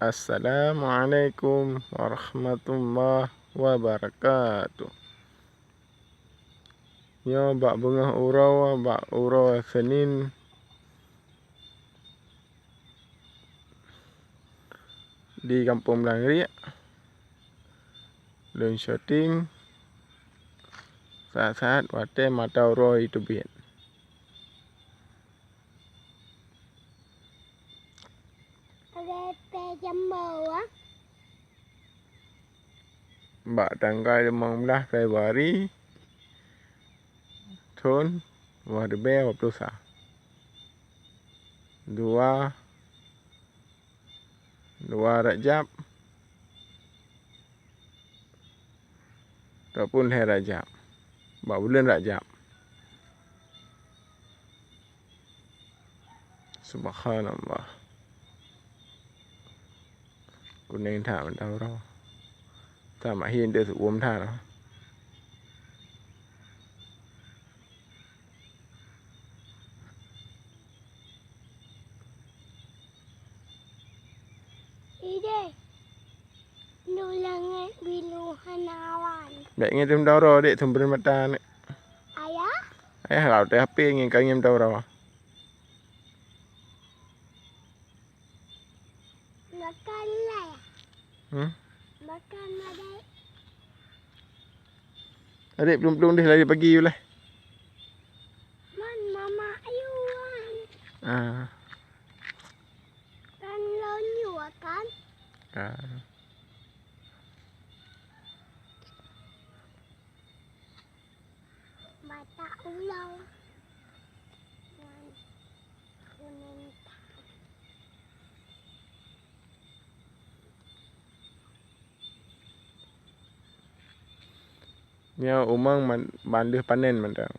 Assalamualaikum warahmatullahi wabarakatuh. Yo bak bunga urau Senin di Kampung Blangri. Lun syuting saat-saat wate mata urau itu bian. Bak tanggal 15 Februari tahun 2021. Dua Rajab ataupun hari Rajab. Bak bulan Rajab. Subhanallah. Kuning thả mình đâu đâu. Ta mà hiên đưa sự uống thả đó. Vậy nghe trong đâu rồi để thùng bên mặt ta này. Ai hảo tới HP nghe cái em đâu rồi. Makan lah. Makan ada. Adik belum dah lari pagi lah. Mama ayuan. Kan lonyu kan? Mata ulau. Kuning. Nya umang bandeh panen mandang.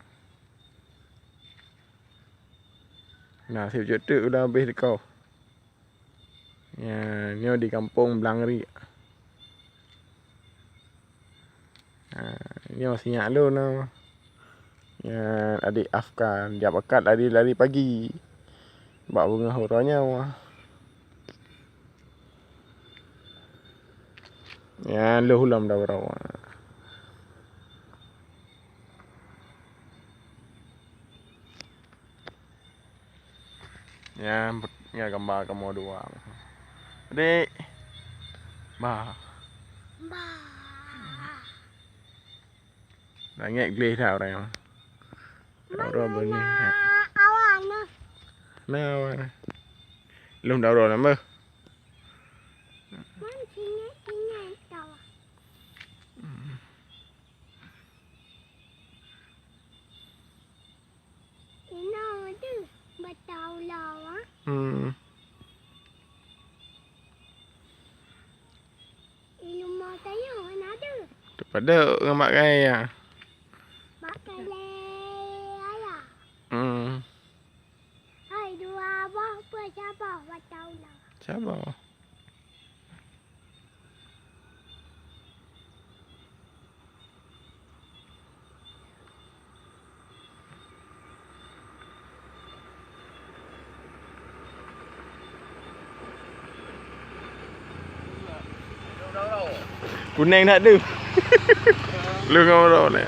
Nah, siap juta udah habis kau. Ya, ni di Kampung Blangri. Ni masih nyak lu no. Ya, adik Afkan, dia bakat lari pagi. Bak bunga huranya wah. Ya, lu hulam dah berapa. Ya gambar kamu dua. Adik. Ba. Nangek gleh thao đây mà. Rồi bên này. Awan nah. Nào. Lum đâu rồi lắm ơ. Man sini tahu. Ini tu batau lawa. Ini mau tayo mana tu? Pada ngamak kai ya. Makan le ayah. Hai dua apa siapa batau lawa. Siapa? Kuning tak ada. Lu kau dah ni.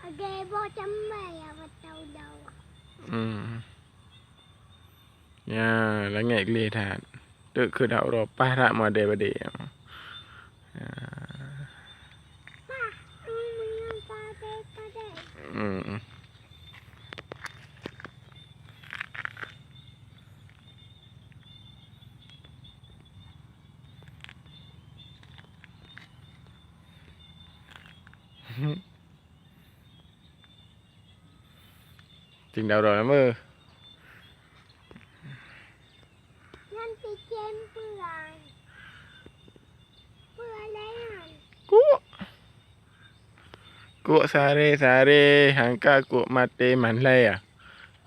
Ada bocam ya batau lawa. Ya, langit gleh thang. Được khởi đạo rồi pa ra mà để để. Chừng đầu rồi lắm ơ. Nanti jem pulang. Pulang layan. Kuok sare hangka kuok mate manlay à.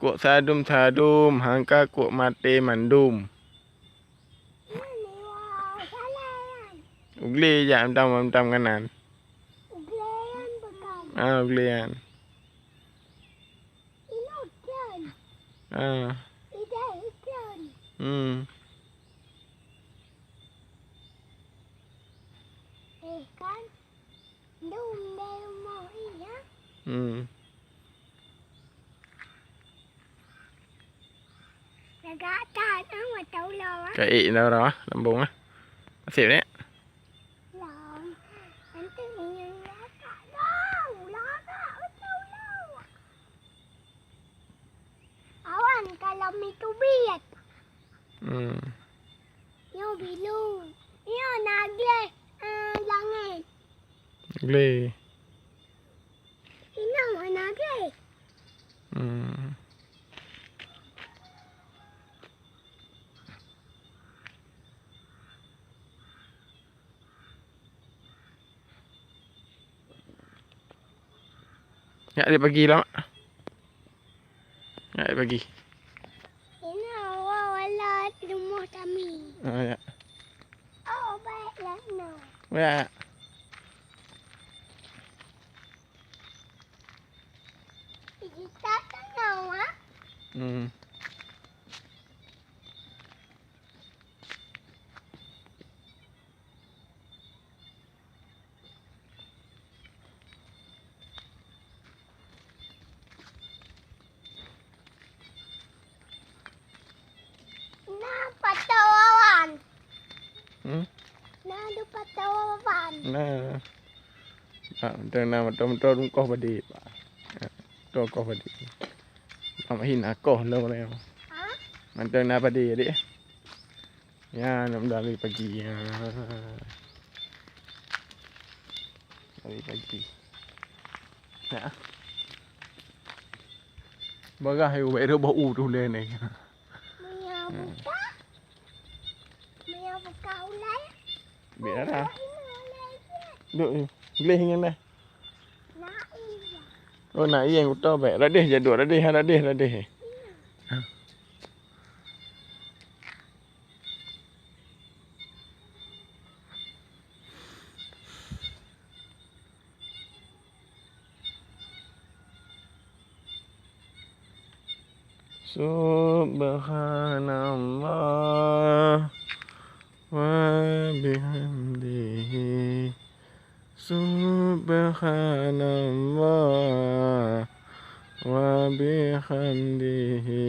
Kuk sadum hangka kuk mate mandum. Ini wah salah. Ugli je entam kanan. Glen bukan. Uglian. Ini hujan. Tidak hujan. Kan. Dum mau iya. Agak tak ama tahu lah. Cái đâu đó, làm bụng á. Xỉu đấy. Làm. Nanti ingin lakak lau. Lakak tahu lau. Awan kalau itu biat. Yo bilu. Yo nagle. Langit. Ugli. Ini mana nagle? Ya dia pergi lah. Ya dia pergi. Ini awak wala rumah kami. Ya. Oh baiklah no. Ya. Kita tak tahu ah. Patawawan. Nah, ada patawawan. Nah. Tengah betul-betul rungkoh badi, Pak. Rungkoh badi. Apa hina koh lo leo. Hah? Manteng na badi adik. Ya, nak dari pagi. Dari pagi. Ya. Bagah ayo baik bau tu le ni. Mia buka ulai. Biar dah. Duk gleh yang dah. Nak iya. Oh nak yang utah baik. Radih jaduk radih. Subhanallah wa bihamdihi. Subhanallah wa bihamdihi.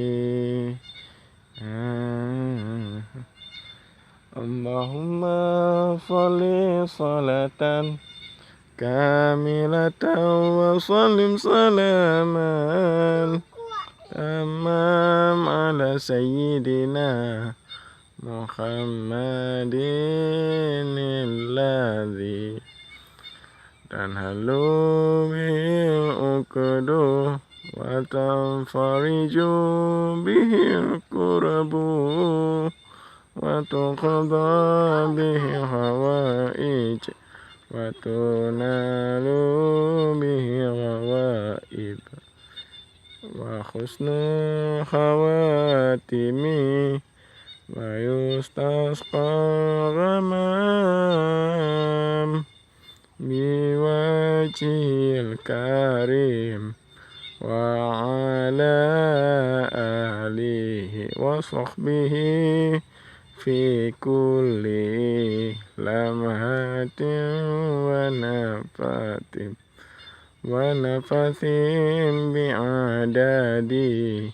Allahumma sholli salatan kamilatan wa sallim salaman tamam ala sayyidina Muhammadin alladhi tanhalu bihil uqdu wa tanfariju bihil kurabu wa tuqadha bihi hawaij wa tunalu bihi hawaib wa husnul khawatimi wa yustasqa ghamam biwajhil karim wa ala alihi wa sahbihi fi kulli lamhatin wa nafatin bi'adadi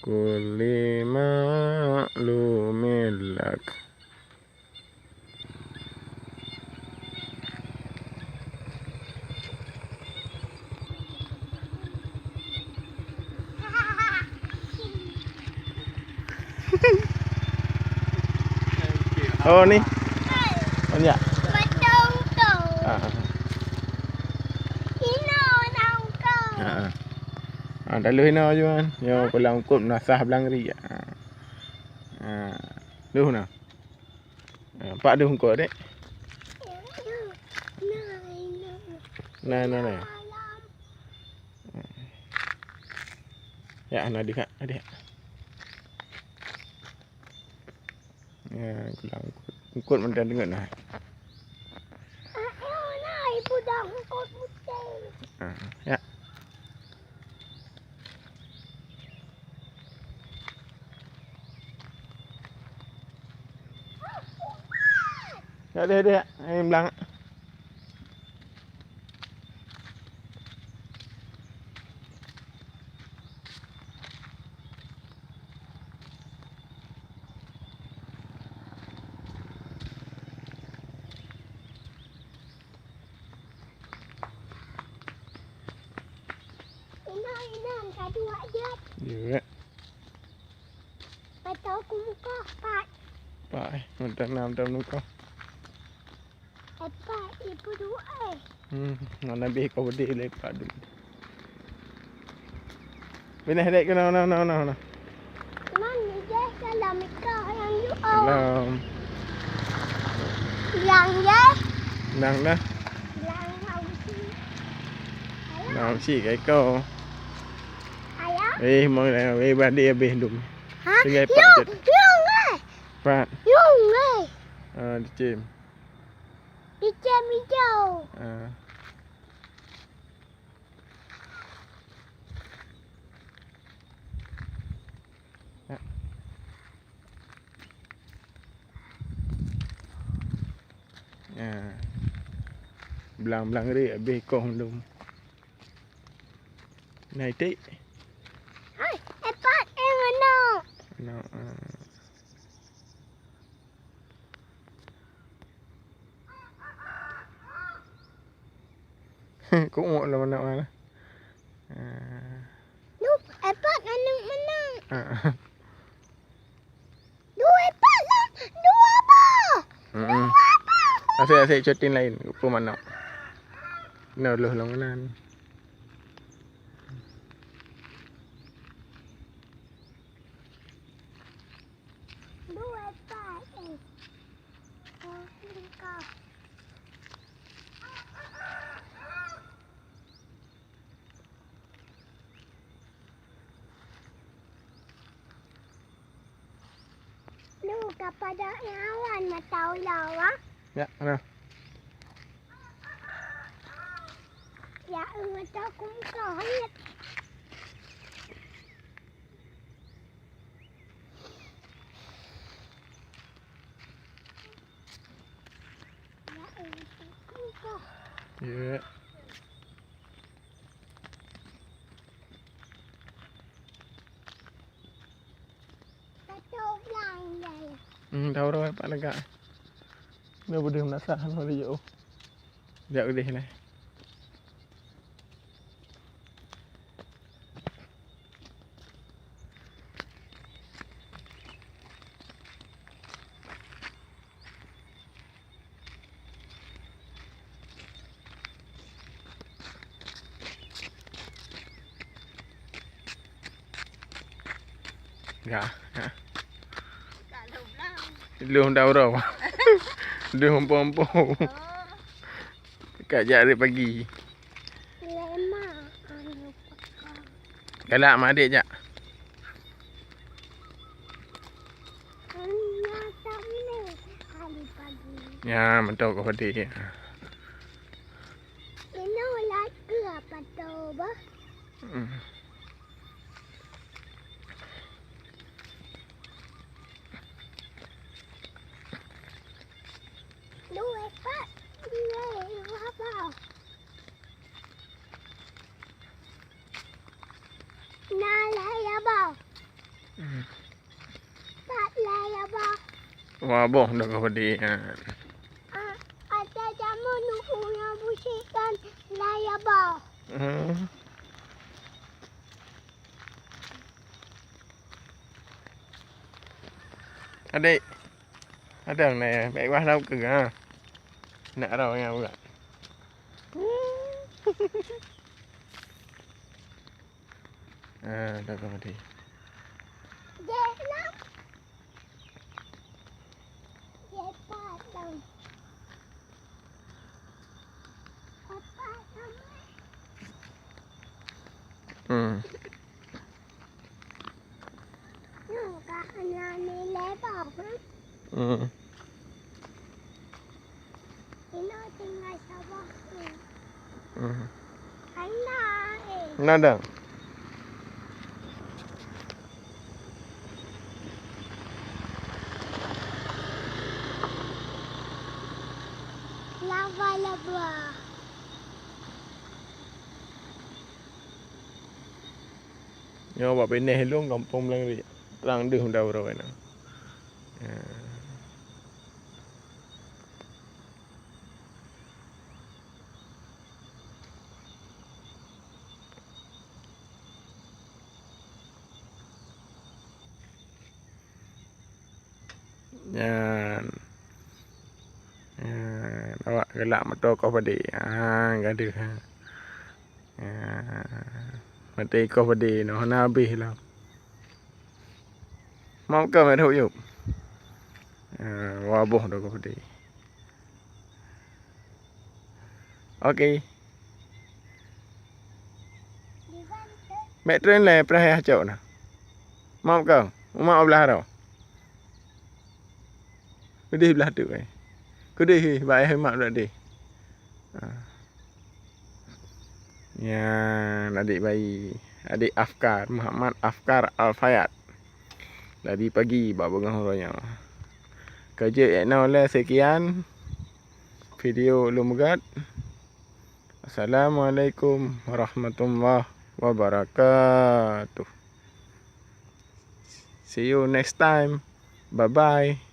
kulli ma'lumin lak. Oh ni. Oh ya. Betul tu. Ino nak kau. Dalu hina juan. Yo pulang kup nasah belang ri. Duh na. Pak duh ko dek. Nah. Ya, anak adik, adik. Ya, kulang kut mendan dengan nah. Ibu dah ngikut putih. Ya. Ya, dia. Ini belang. Ini kedua aja. Ya. Betul aku muka pat. Pak, mendan nam tam nuko. Pat ibu dua. Mana bih kau berdiri lepak dulu. Bina dek kena na. Mana je kalau mereka yang you Salam. yang je. Nang dah. Yang tahu sih. Nam si cái câu. Ayah. Mau là ba đi bih dum. Hah? Tinggal Yung, pak jet. yung eh. Pak. Yung eh. Di chim. Hijau hijau. Belang ri bih kong dum. Này tí. Ay, Pat yang mana? No. Cũng muộn là mana mana. Nuh, Pat anak mana? À. Dua Pat lah. Dua apa? Asyik cutin lain ke mana? No loh longanan. Dua Pat. Oh, lengkap. Lu kepada awan matau lawa. Ya, mana? Ya, matau kumkau hayat. Ya, matau kumkau. Ya. Matau belang dia. Tahu rồi Pak lega. Nó bữa đường đã xa nó đi dụ. Dạo đi này. Dạ. Luôn đâu rồi. Đường pompo. Kerja dari pagi. Lema anu pakar. Galak sama adik jak. Anya tamne hari pagi. Ya, betul kau padi. Ini lagi apa tahu bah? Dua Pak. Dua apa? Nah ya bah. Pak lah ya bah. Wah, boh dah kau padi. Ada jamu nukunya busikan lah ya bah. Adik. Ada yang này baik quá đâu cực à. Nãy đâu nhau rồi. Dah kau padi. Jenak. Jepat dong. Apa nama? Hmm. Ini tinggal Sabah. Hmm. Karena Nada. laba-laba. Nyo buat benih lu kampung belang ri. Terang deh dah ora kena. Yan. Awak gelak motor kau padi. Gaduh ha. Mati kau padi no na habis lah. Mau ke mai thuk yuk. Wabuh dah kau padi. Okey. Mek train le perah cok na. Mau kau. Mau belah dah. Kudih belah tu ai. Kudih baik hemat dak deh. Ya, adik bayi. Adik Afkar, Muhammad Afkar Al-Fayad. Dari pagi bawa pegang royal. Kerja oleh sekian. Video Lumgat. Assalamualaikum warahmatullahi wabarakatuh. See you next time. Bye-bye.